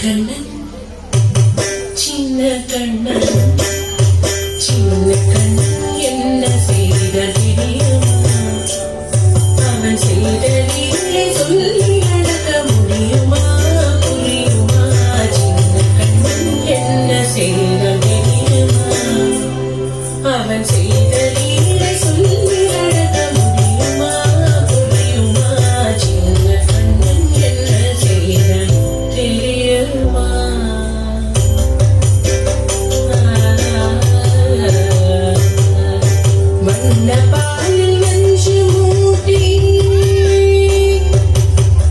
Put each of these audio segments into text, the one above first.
கண்ணன் சின்ன கண்ணன் சின்ன கண்ணன் என்ன செய்த தெரியுமா அவன் செய்த லீலை சொல்லி நடக்க முடியுமா புரியுமா சின்ன கண்ணன் என்ன செய்த தெரியுமா அவன் செய்த லீலை சொல்லி நடக்க முடியுமா புரியுமா சின்ன கண்ணன் என்ன செய்த தெரியுமா வண்ணப்பாலில் நஞ்சு மூட்டி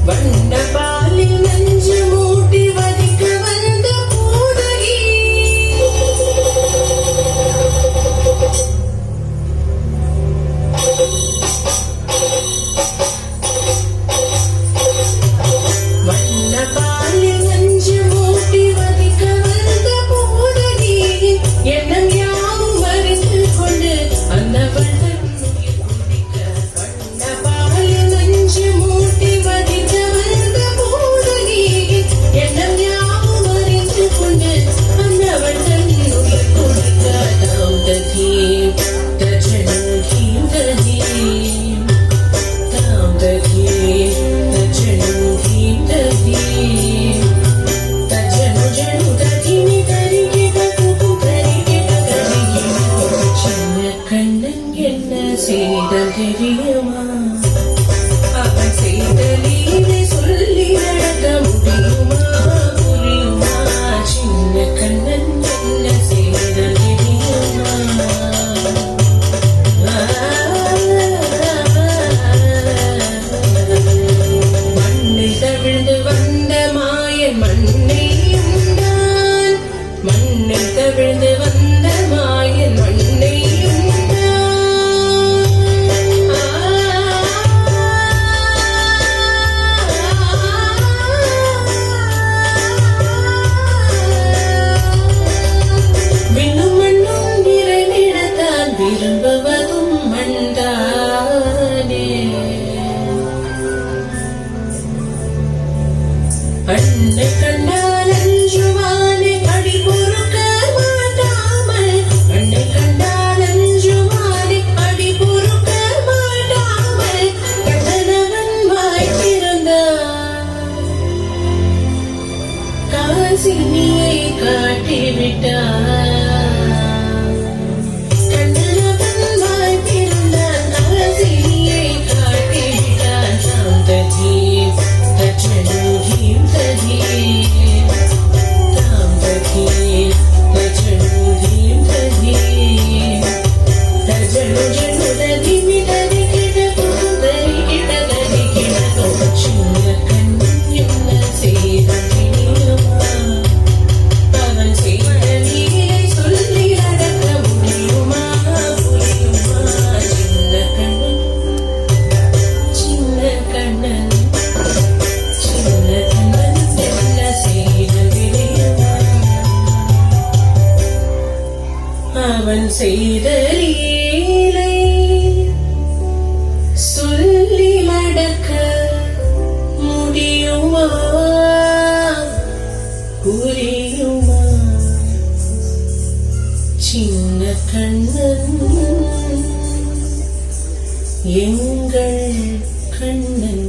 வண்ணப்பாலில் நஞ்சு மூட்டி வதிக்க வந்த பூதகி வண்ணப்பாலில் நஞ்சு மூட்டி வதிக்க வந்த பூதகி எண்ணம் யாவும் மறைத்து கொண்டு அந்த வண்ணன் குடிக்க வண்ணப்பாலில் நஞ்சு மூட்டி வதிக்க வந்த பூதகி எண்ணம் யாவும் மறைத்து கொண்டு அந்த வண்ணன் குடிக்க தாம் தகீம் தஜனகீம் தகீம் தாம் தகீம் தஜனகீம் தகீம் தஜனு ஜனு தகீமி தரிகிட குகு தரிகிட தரிகிட சின்ன கண்ணன் என்ன செய்த தெரியுமா அவன் செய்த லீலை சொல்லி நடக்க முடியுமா புரியுமா சின்ன கண்ணன் என்ன செய்த தெரியுமா மண்ணில் தவிழ்ந்து வந்த மாயன் மண்ணை உண்டான் மண்ணில் தவிழ்ந்து வந்த மாயன் மண்ணை விண்ணும் மண்ணும் நிறைந்திடத்தான் விரும்புவதும் மண்தானே அன்னை கண்டால் அஞ்சுவானே அடி பொறுக்க மாட்டாமல் அன்னை கண்டால் அஞ்சுவானே அடி பொறுக்க மாட்டாமல் கண்ணனவன் வாய் திறந்தான் காசினியை காட்டிவிட்டான் கண்ணனவன் வாய் திறந்தான் காசினியை காட்டிவிட்டான் தாம் தகீம் தஜனகீம் தகீம் தாம் தகீம் தஜனகீம் தகீம் தஜனு ஜனு தகீமி தரிகிட குகு தரிகிட தரிகிட சின்ன கண்ணன் என்ன செய்த தெரியுமா அவன் செய்த லீலை சொல்லி நடக்க முடியுமா புரியுமா சின்ன கண்ணன் சின்ன கண்ணன் சின்ன கண்ணன் என்ன செய்த தெரியுமா அவன் செய்த லீலை சொல்லி நடக்க முடியுமா புரியுமா சின்ன கண்ணன் எங்கள் கண்ணன்